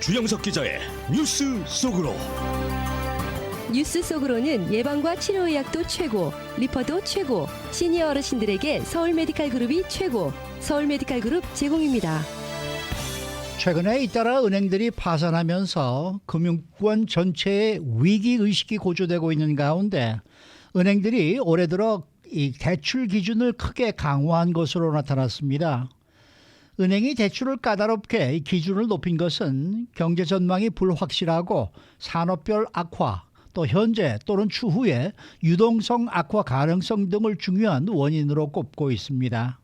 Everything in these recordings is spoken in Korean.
주영석 기자의 뉴스 속으로. 뉴스 속으로는 예방과 치료 의학도 최고, 리퍼도 최고, 시니어 어르신들에게 서울 메디칼 그룹이 최고, 서울 메디칼 그룹 제공입니다. 최근에 잇따라 은행들이 파산하면서 금융권 전체의 위기 의식이 고조되고 있는 가운데 은행들이 올해 들어 이 대출 기준을 크게 강화한 것으로 나타났습니다. 은행이 대출을 까다롭게 기준을 높인 것은 경제 전망이 불확실하고 산업별 악화, 또 현재 또는 추후에 유동성 악화 가능성 등을 중요한 원인으로 꼽고 있습니다.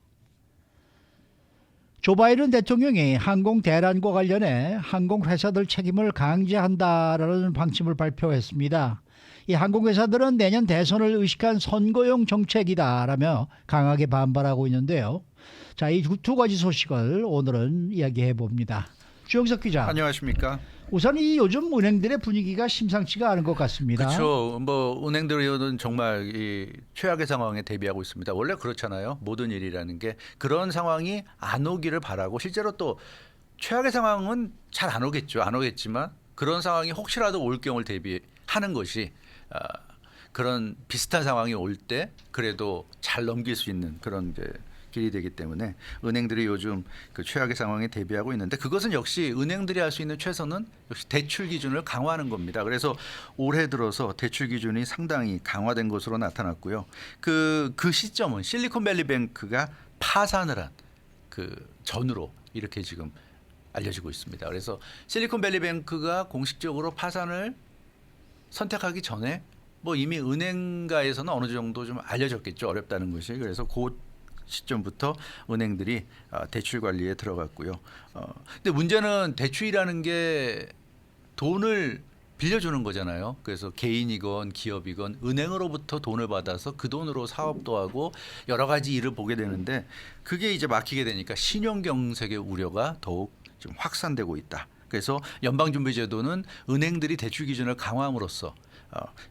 조 바이든 대통령이 항공 대란과 관련해 항공회사들 책임을 강제한다라는 방침을 발표했습니다. 이 항공회사들은 내년 대선을 의식한 선거용 정책이다라며 강하게 반발하고 있는데요. 자, 이 두 가지 소식을 오늘은 이야기해 봅니다. 주영석 기자. 안녕하십니까? 우선 이 요즘 은행들의 분위기가 심상치가 않은 것 같습니다. 그렇죠. 뭐 은행들은 정말 이 최악의 상황에 대비하고 있습니다. 원래 그렇잖아요. 모든 일이라는 게 그런 상황이 안 오기를 바라고 실제로 또 최악의 상황은 잘 안 오겠죠. 안 오겠지만 그런 상황이 혹시라도 올 경우를 대비하는 것이 그런 비슷한 상황이 올 때 그래도 잘 넘길 수 있는 그런 이제 길이 되기 때문에 은행들이 요즘 그 최악의 상황에 대비하고 있는데 그것은 역시 은행들이 할 수 있는 최선은 역시 대출 기준을 강화하는 겁니다. 그래서 올해 들어서 대출 기준이 상당히 강화된 것으로 나타났고요. 그 시점은 실리콘밸리뱅크가 파산을 한 그 전후로 이렇게 지금 알려지고 있습니다. 그래서 실리콘밸리뱅크가 공식적으로 파산을 선택하기 전에 뭐 이미 은행가에서는 어느 정도 좀 알려졌겠죠. 어렵다는 것이. 그래서 그 시점부터 은행들이 대출 관리에 들어갔고요. 근데 문제는 대출이라는 게 돈을 빌려주는 거잖아요. 그래서 개인이건 기업이건 은행으로부터 돈을 받아서 그 돈으로 사업도 하고 여러 가지 일을 보게 되는데 그게 이제 막히게 되니까 신용경색의 우려가 더욱 좀 확산되고 있다. 그래서 연방준비제도는 은행들이 대출 기준을 강화함으로써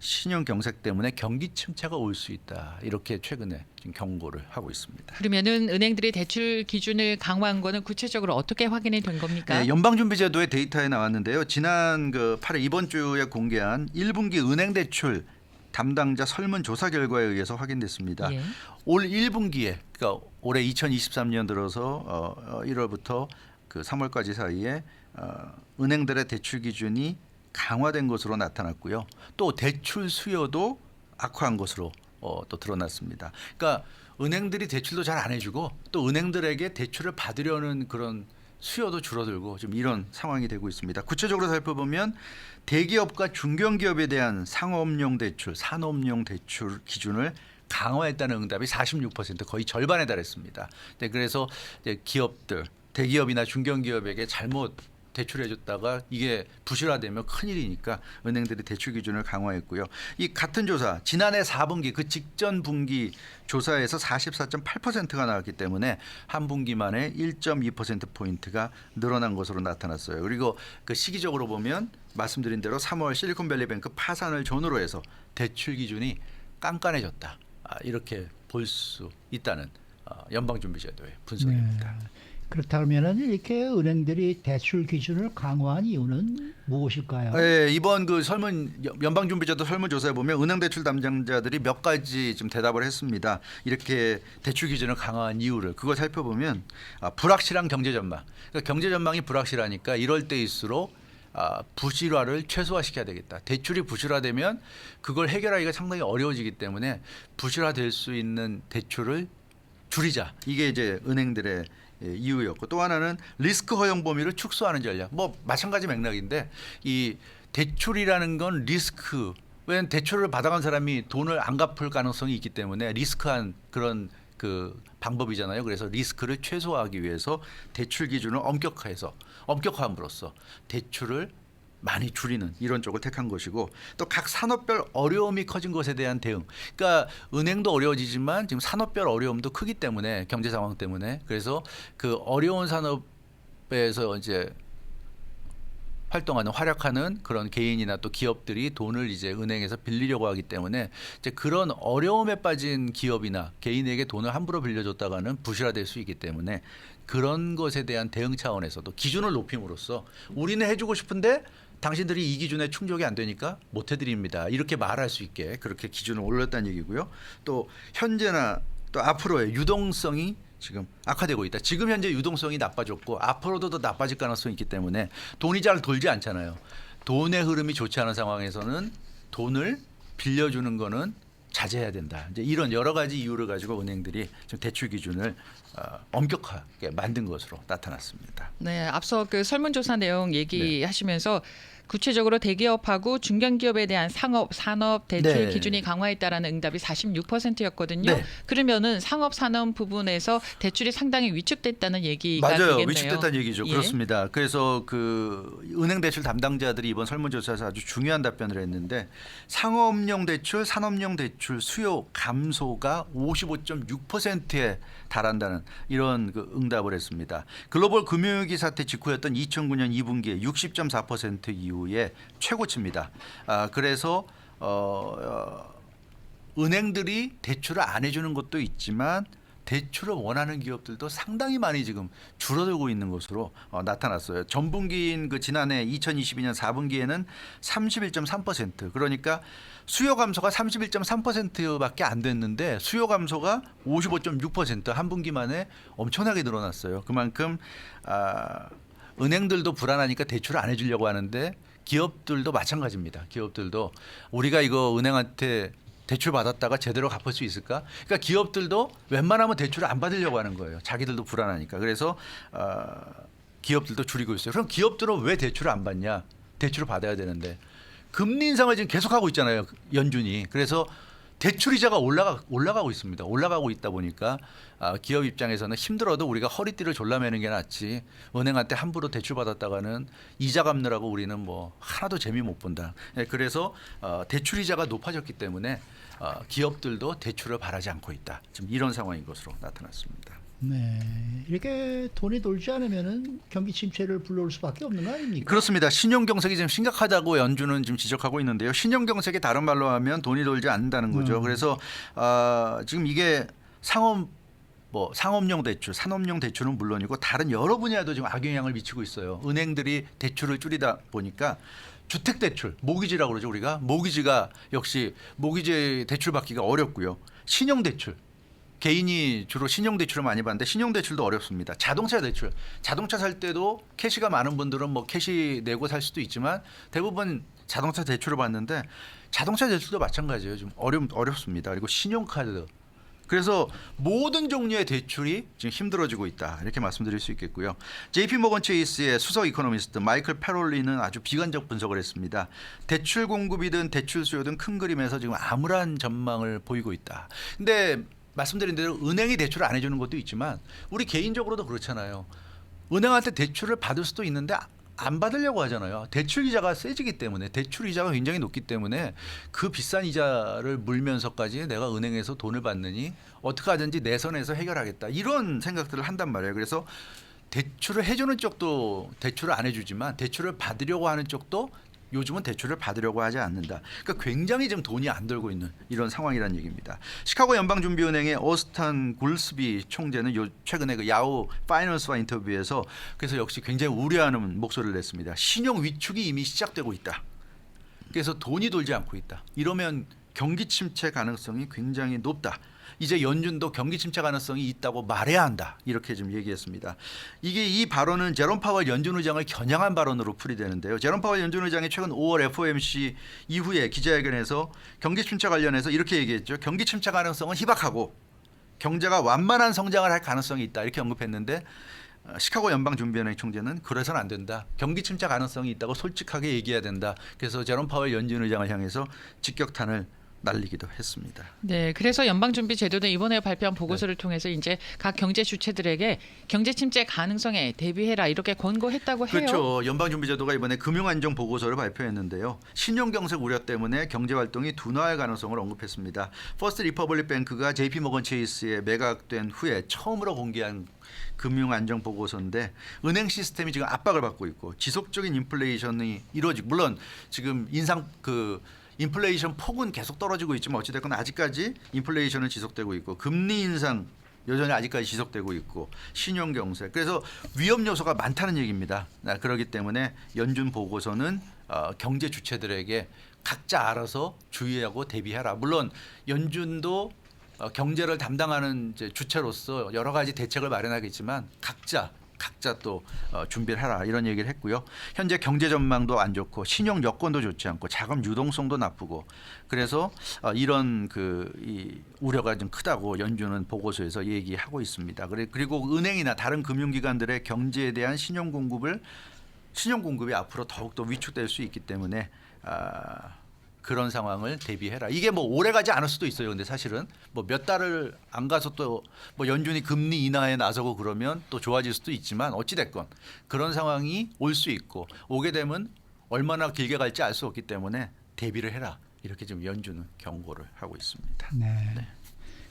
신용 경색 때문에 경기 침체가 올 수 있다. 이렇게 최근에 지금 경고를 하고 있습니다. 그러면은 은행들이 대출 기준을 강화한 거는 구체적으로 어떻게 확인이 된 겁니까? 네, 연방준비제도의 데이터에 나왔는데요. 지난 8일 이번 주에 공개한 1분기 은행 대출 담당자 설문조사 결과에 의해서 확인됐습니다. 예. 올 1분기에 그러니까 올해 2023년 들어서 1월부터 그 3월까지 사이에 은행들의 대출 기준이 강화된 것으로 나타났고요. 또 대출 수요도 악화한 것으로 또 드러났습니다. 그러니까 은행들이 대출도 잘 안 해주고 또 은행들에게 대출을 받으려는 그런 수요도 줄어들고 좀 이런 상황이 되고 있습니다. 구체적으로 살펴보면 대기업과 중견기업에 대한 상업용 대출, 산업용 대출 기준을 강화했다는 응답이 46% 거의 절반에 달했습니다. 네, 그래서 이제 기업들, 대기업이나 중견기업에게 잘못 대출해줬다가 이게 부실화되면 큰일이니까 은행들이 대출 기준을 강화했고요. 이 같은 조사 지난해 4분기 그 직전 분기 조사에서 44.8%가 나왔기 때문에 한 분기 만에 1.2%포인트가 늘어난 것으로 나타났어요. 그리고 그 시기적으로 보면 말씀드린 대로 3월 실리콘밸리뱅크 파산을 전후로 해서 대출 기준이 깐깐해졌다. 이렇게 볼 수 있다는 연방준비제도의 분석입니다. 네. 그렇다면 이렇게 은행들이 대출 기준을 강화한 이유는 무엇일까요? 네, 이번 그 연방준비제도 설문조사에 보면 은행 대출 담당자들이 몇 가지 좀 대답을 했습니다. 이렇게 대출 기준을 강화한 이유를 그걸 살펴보면 불확실한 경제 전망. 그러니까 경제 전망이 불확실하니까 이럴 때일수록 부실화를 최소화시켜야 되겠다. 대출이 부실화되면 그걸 해결하기가 상당히 어려워지기 때문에 부실화될 수 있는 대출을 줄이자. 이게 이제 은행들의 이유였고 또 하나는 리스크 허용 범위를 축소하는 전략. 뭐 마찬가지 맥락인데 이 대출이라는 건 리스크. 왜냐하면 대출을 받아간 사람이 돈을 안 갚을 가능성이 있기 때문에 리스크한 그런 그 방법이잖아요. 그래서 리스크를 최소화하기 위해서 대출 기준을 엄격함으로써 대출을 많이 줄이는 이런 쪽을 택한 것이고 또 각 산업별 어려움이 커진 것에 대한 대응. 그러니까 은행도 어려워지지만 지금 산업별 어려움도 크기 때문에 경제 상황 때문에 그래서 그 어려운 산업에서 이제 활약하는 그런 개인이나 또 기업들이 돈을 이제 은행에서 빌리려고 하기 때문에 이제 그런 어려움에 빠진 기업이나 개인에게 돈을 함부로 빌려줬다가는 부실화될 수 있기 때문에 그런 것에 대한 대응 차원에서도 기준을 높임으로써 우리는 해주고 싶은데 당신들이 이 기준에 충족이 안 되니까 못 해드립니다. 이렇게 말할 수 있게 그렇게 기준을 올렸다는 얘기고요. 또 현재나 또 앞으로의 유동성이 지금 악화되고 있다. 지금 현재 유동성이 나빠졌고 앞으로도 더 나빠질 가능성이 있기 때문에 돈이 잘 돌지 않잖아요. 돈의 흐름이 좋지 않은 상황에서는 돈을 빌려주는 거는 자제해야 된다. 이제 이런 여러 가지 이유를 가지고 은행들이 지금 대출 기준을 엄격하게 만든 것으로 나타났습니다. 네, 앞서 그 설문조사 내용 얘기하시면서 구체적으로 대기업하고 중견기업에 대한 산업 대출 네. 기준이 강화했다라는 응답이 46%였거든요. 네. 그러면은 산업 부분에서 대출이 상당히 위축됐다는 얘기가 맞아요. 되겠네요. 위축됐다는 얘기죠. 예. 그렇습니다. 그래서 그 은행 대출 담당자들이 이번 설문조사에서 아주 중요한 답변을 했는데 상업용 대출, 산업용 대출 수요 감소가 55.6%에 달한다는 이런 그 응답을 했습니다. 글로벌 금융위기 사태 직후였던 2009년 2분기에 60.4% 이후에 최고치입니다. 그래서 은행들이 대출을 안 해주는 것도 있지만 대출을 원하는 기업들도 상당히 많이 지금 줄어들고 있는 것으로 나타났어요. 전분기인 그 지난해 2022년 4분기에는 31.3%. 그러니까 수요 감소가 31.3%밖에 안 됐는데 수요 감소가 55.6% 한 분기 만에 엄청나게 늘어났어요. 그만큼 은행들도 불안하니까 대출을 안 해주려고 하는데 기업들도 마찬가지입니다. 기업들도 우리가 이거 은행한테 대출 받았다가 제대로 갚을 수 있을까? 그러니까 기업들도 웬만하면 대출을 안 받으려고 하는 거예요. 자기들도 불안하니까. 그래서 기업들도 줄이고 있어요. 그럼 기업들은 왜 대출을 안 받냐? 대출을 받아야 되는데 금리 인상을 지금 계속하고 있잖아요. 연준이. 그래서 대출 이자가 올라가고 있습니다. 올라가고 있다 보니까 기업 입장에서는 힘들어도 우리가 허리띠를 졸라매는 게 낫지 은행한테 함부로 대출 받았다가는 이자 갚느라고 우리는 뭐 하나도 재미 못 본다. 그래서 대출 이자가 높아졌기 때문에 기업들도 대출을 바라지 않고 있다. 지금 이런 상황인 것으로 나타났습니다. 네, 이렇게 돈이 돌지 않으면은 경기 침체를 불러올 수밖에 없는 거 아닙니까? 그렇습니다. 신용 경색이 지금 심각하다고 연준은 지금 지적하고 있는데요. 신용 경색이 다른 말로 하면 돈이 돌지 않는다는 거죠. 그래서 지금 이게 상업용 대출, 산업용 대출은 물론이고 다른 여러 분야에도 지금 악영향을 미치고 있어요. 은행들이 대출을 줄이다 보니까 주택 대출, 모기지라고 그러죠 우리가. 모기지가 역시 모기지 대출 받기가 어렵고요. 신용 대출. 개인이 주로 신용 대출을 많이 받는데 신용 대출도 어렵습니다. 자동차 대출. 자동차 살 때도 캐시가 많은 분들은 뭐 캐시 내고 살 수도 있지만 대부분 자동차 대출을 받는데 자동차 대출도 마찬가지예요. 좀 어렵습니다. 그리고 신용카드. 그래서 모든 종류의 대출이 지금 힘들어지고 있다. 이렇게 말씀드릴 수 있겠고요. JP 모건 체이스의 수석 이코노미스트 마이클 페롤리는 아주 비관적 분석을 했습니다. 대출 공급이든 대출 수요든 큰 그림에서 지금 암울한 전망을 보이고 있다. 근데 말씀드린 대로 은행이 대출을 안 해주는 것도 있지만 우리 개인적으로도 그렇잖아요. 은행한테 대출을 받을 수도 있는데 안 받으려고 하잖아요. 대출 이자가 세지기 때문에 대출 이자가 굉장히 높기 때문에 그 비싼 이자를 물면서까지 내가 은행에서 돈을 받느니 어떻게 하든지 내 선에서 해결하겠다. 이런 생각들을 한단 말이에요. 그래서 대출을 해주는 쪽도 대출을 안 해주지만 대출을 받으려고 하는 쪽도 요즘은 대출을 받으려고 하지 않는다. 그러니까 굉장히 지금 돈이 안 들고 있는 이런 상황이라는 얘기입니다. 시카고 연방준비은행의 어스탄 굴스비 총재는 최근에 그 야후 파이낸스와 인터뷰에서 그래서 역시 굉장히 우려하는 목소리를 냈습니다. 신용 위축이 이미 시작되고 있다. 그래서 돈이 돌지 않고 있다. 이러면 경기 침체 가능성이 굉장히 높다. 이제 연준도 경기 침체 가능성이 있다고 말해야 한다. 이렇게 좀 얘기했습니다. 이 발언은 제롬 파월 연준 의장을 겨냥한 발언으로 풀이되는데요. 제롬 파월 연준 의장이 최근 5월 FOMC 이후에 기자회견에서 경기 침체 관련해서 이렇게 얘기했죠. 경기 침체 가능성은 희박하고 경제가 완만한 성장을 할 가능성이 있다. 이렇게 언급했는데 시카고 연방준비은행 총재는 그래서는 안 된다. 경기 침체 가능성이 있다고 솔직하게 얘기해야 된다. 그래서 제롬 파월 연준 의장을 향해서 직격탄을 날리기도 했습니다. 네, 그래서 연방준비제도는 이번에 발표한 보고서를 통해서 이제 각 경제 주체들에게 경제 침체 가능성에 대비해라 이렇게 권고했다고 해요. 그렇죠. 연방준비제도가 이번에 금융안정 보고서를 발표했는데요. 신용경색 우려 때문에 경제활동이 둔화할 가능성을 언급했습니다. 퍼스트 리퍼블릭 뱅크가 JP 모건 체이스에 매각된 후에 처음으로 공개한 금융안정 보고서인데 은행 시스템이 지금 압박을 받고 있고 지속적인 인플레이션이 이루어지고 물론 지금 인플레이션 폭은 계속 떨어지고 있지만 어찌됐건 아직까지 인플레이션은 지속되고 있고 금리 인상 여전히 아직까지 지속되고 있고 신용 경세. 그래서 위험 요소가 많다는 얘기입니다. 그렇기 때문에 연준 보고서는 경제 주체들에게 각자 알아서 주의하고 대비해라. 물론 연준도 경제를 담당하는 이제 주체로서 여러 가지 대책을 마련하겠지만 각자 또 준비를 하라 이런 얘기를 했고요. 현재 경제 전망도 안 좋고 신용 여건도 좋지 않고 자금 유동성도 나쁘고 그래서 이런 이 우려가 좀 크다고 연준은 보고서에서 얘기하고 있습니다. 그리고 은행이나 다른 금융기관들의 경제에 대한 신용 공급이 앞으로 더욱더 위축될 수 있기 때문에 그런 상황을 대비해라. 이게 뭐 오래 가지 않을 수도 있어요. 근데 사실은 뭐 몇 달을 안 가서 또 뭐 연준이 금리 인하에 나서고 그러면 또 좋아질 수도 있지만 어찌 됐건 그런 상황이 올 수 있고 오게 되면 얼마나 길게 갈지 알 수 없기 때문에 대비를 해라. 이렇게 지금 연준은 경고를 하고 있습니다. 네.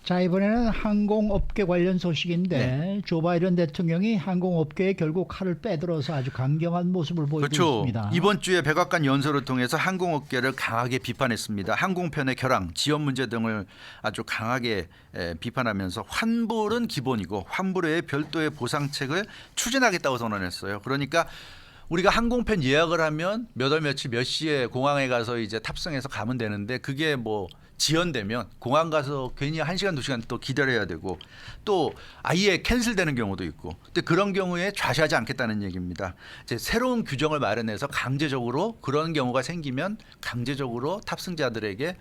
자, 이번에는 항공업계 관련 소식인데 조 바이든 대통령이 항공업계에 결국 칼을 빼들어서 아주 강경한 모습을 보이고 있습니다. 이번 주에 백악관 연설을 통해서 항공업계를 강하게 비판했습니다. 항공편의 결항, 지원 문제 등을 아주 강하게 비판하면서 환불은 기본이고 환불 외에 별도의 보상책을 추진하겠다고 선언했어요. 그러니까 우리가 항공편 예약을 하면 몇 월 며칠 몇 시에 공항에 가서 이제 탑승해서 가면 되는데 그게 뭐 지연되면 공항 가서 괜히 1시간 2시간 또 기다려야 되고 또 아예 캔슬되는 경우도 있고 근데 그런 경우에 좌시하지 않겠다는 얘기입니다. 이제 새로운 규정을 마련해서 강제적으로 그런 경우가 생기면 강제적으로 탑승자들에게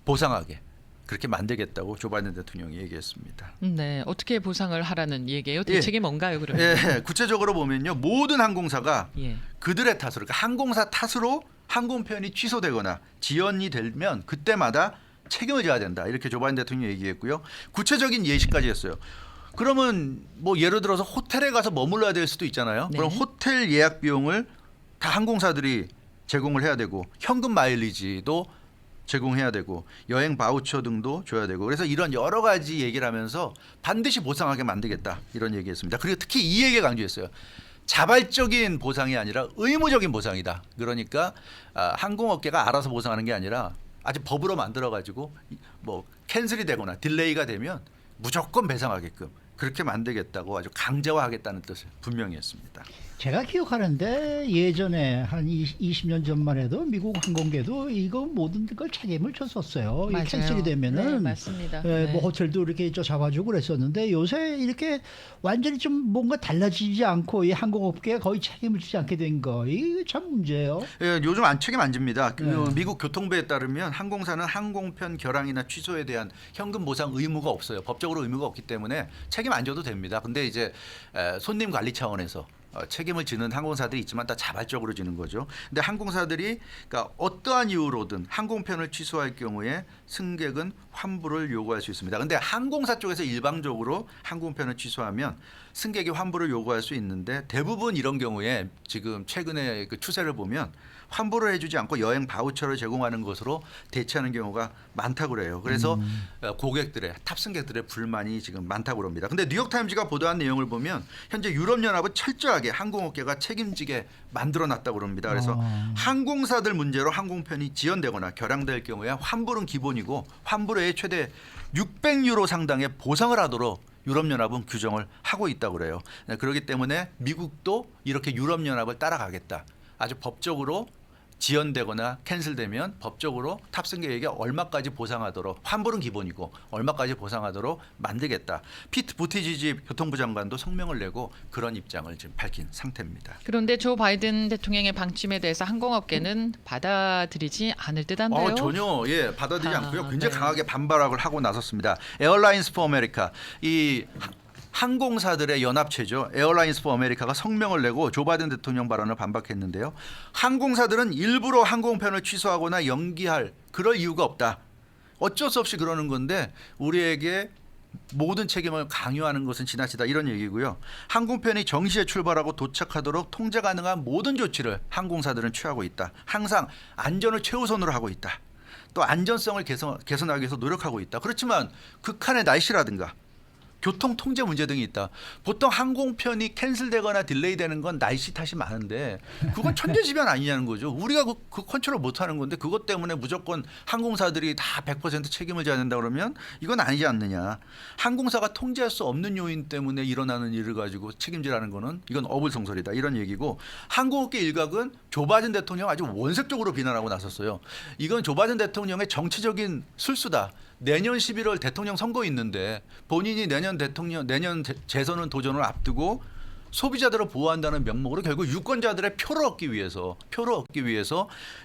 보상하게 그렇게 만들겠다고 조 바이든 대통령이 얘기했습니다. 네, 어떻게 보상을 하라는 얘기예요? 대책이 뭔가요, 그러면? 예, 구체적으로 보면요, 모든 항공사가 예. 그들의 탓으로, 그러니까 항공사 탓으로 항공편이 취소되거나 지연이 되면 그때마다 책임을 져야 된다. 이렇게 조 바이든 대통령이 얘기했고요. 구체적인 예시까지 했어요. 그러면 뭐 예를 들어서 호텔에 가서 머물러야 될 수도 있잖아요. 네. 그럼 호텔 예약 비용을 다 항공사들이 제공을 해야 되고 현금 마일리지도 제공해야 되고 여행 바우처 등도 줘야 되고 그래서 이런 여러 가지 얘기를 하면서 반드시 보상하게 만들겠다 이런 얘기했습니다. 그리고 특히 이 얘기 강조했어요. 자발적인 보상이 아니라 의무적인 보상이다. 그러니까 항공업계가 알아서 보상하는 게 아니라 아주 법으로 만들어 가지고 뭐 캔슬이 되거나 딜레이가 되면 무조건 배상하게끔 그렇게 만들겠다고 아주 강제화하겠다는 뜻을 분명히 했습니다. 제가 기억하는데 예전에 한 20년 전만 해도 미국 항공계도 이거 모든 걸 책임을 졌었어요. 이 맞아요. 캔슬이 네, 되면은 맞습니다. 뭐 네. 호텔도 이렇게 잡아주고 그랬었는데 요새 이렇게 완전히 좀 뭔가 달라지지 않고 이 항공업계가 거의 책임을 지지 않게 된 거 이게 참 문제예요. 예, 요즘 책임 안 집니다. 미국 교통부에 따르면 항공사는 항공편 결항이나 취소에 대한 현금 보상 의무가 없어요. 법적으로 의무가 없기 때문에 책임 안 져도 됩니다. 근데 이제 손님 관리 차원에서 책임을 지는 항공사들이 있지만 다 자발적으로 지는 거죠. 근데 항공사들이 그러니까 어떠한 이유로든 항공편을 취소할 경우에 승객은 환불을 요구할 수 있습니다. 근데 항공사 쪽에서 일방적으로 항공편을 취소하면 승객이 환불을 요구할 수 있는데 대부분 이런 경우에 지금 최근에 그 추세를 보면 환불을 해주지 않고 여행 바우처를 제공하는 것으로 대체하는 경우가 많다고 그래요. 그래서 고객들의 탑승객들의 불만이 지금 많다고 그럽니다. 근데 뉴욕타임즈가 보도한 내용을 보면 현재 유럽연합은 철저하게 항공업계가 책임지게 만들어놨다고 그럽니다. 그래서 항공사들 문제로 항공편이 지연되거나 결항될 경우에 환불은 기본이고 환불 외에 최대 600유로 상당의 보상을 하도록 유럽연합은 규정을 하고 있다고 그래요. 그렇기 때문에 미국도 이렇게 유럽연합을 따라가겠다. 아주 법적으로 지연되거나 캔슬되면 법적으로 탑승객에게 얼마까지 보상하도록 환불은 기본이고 얼마까지 보상하도록 만들겠다. 피트 부티지지 교통부 장관도 성명을 내고 그런 입장을 지금 밝힌 상태입니다. 그런데 조 바이든 대통령의 방침에 대해서 항공업계는 받아들이지 않을 듯한데요. 전혀 받아들이지 않고요. 굉장히 네. 강하게 반발을 하고 나섰습니다. 에어라인스 포 아메리카 이 항공사들의 연합체죠. 에어라인스 포 아메리카가 성명을 내고 조 바이든 대통령 발언을 반박했는데요. 항공사들은 일부러 항공편을 취소하거나 연기할 그럴 이유가 없다. 어쩔 수 없이 그러는 건데 우리에게 모든 책임을 강요하는 것은 지나치다 이런 얘기고요. 항공편이 정시에 출발하고 도착하도록 통제 가능한 모든 조치를 항공사들은 취하고 있다. 항상 안전을 최우선으로 하고 있다. 또 안전성을 개선하기 위해서 노력하고 있다. 그렇지만 극한의 날씨라든가 교통 통제 문제 등이 있다. 보통 항공편이 캔슬되거나 딜레이되는 건 날씨 탓이 많은데 그건 천재지변 아니냐는 거죠. 우리가 그 컨트롤 못하는 건데 그것 때문에 무조건 항공사들이 다 100% 책임을 져야 된다 그러면 이건 아니지 않느냐. 항공사가 통제할 수 없는 요인 때문에 일어나는 일을 가지고 책임지라는 거는 이건 어불성설이다 이런 얘기고, 항공업계 일각은 조 바이든 대통령 아주 원색적으로 비난하고 나섰어요. 이건 조 바이든 대통령의 정치적인 술수다. 내년 11월 대통령 선거 있는데 본인이 내년 재선은 도전을 앞두고 소비자들을 보호한다는 명목으로 결국 유권자들의 표를 얻기 위해서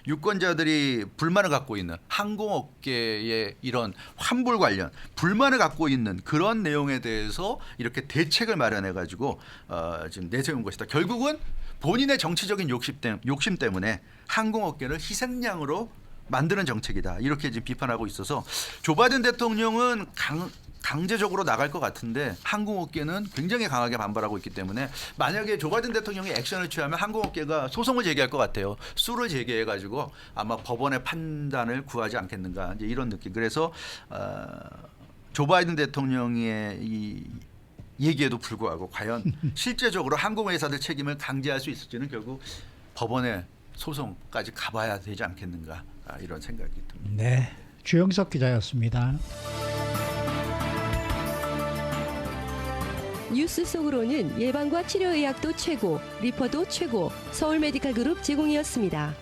유권자들이 불만을 갖고 있는 항공업계의 이런 환불 관련 불만을 갖고 있는 그런 내용에 대해서 이렇게 대책을 마련해 가지고 지금 내세운 것이다. 결국은 본인의 정치적인 욕심 때문에 항공업계를 희생양으로 만드는 정책이다. 이렇게 지금 비판하고 있어서 조 바이든 대통령은 강제적으로 나갈 것 같은데 항공업계는 굉장히 강하게 반발하고 있기 때문에 만약에 조 바이든 대통령이 액션을 취하면 항공업계가 소송을 제기할 것 같아요. 수를 제기해가지고 아마 법원의 판단을 구하지 않겠는가 이제 이런 느낌. 그래서 조 바이든 대통령의 이 얘기에도 불구하고 과연 실제적으로 항공회사들 책임을 강제할 수 있을지는 결국 법원의 소송까지 가봐야 되지 않겠는가 이런 생각이 듭니다. 네, 주영석 기자였습니다. 뉴스 속으로는 예방과 치료 의학도 최고, 리퍼도 최고, 서울 메디칼 그룹 제공이었습니다.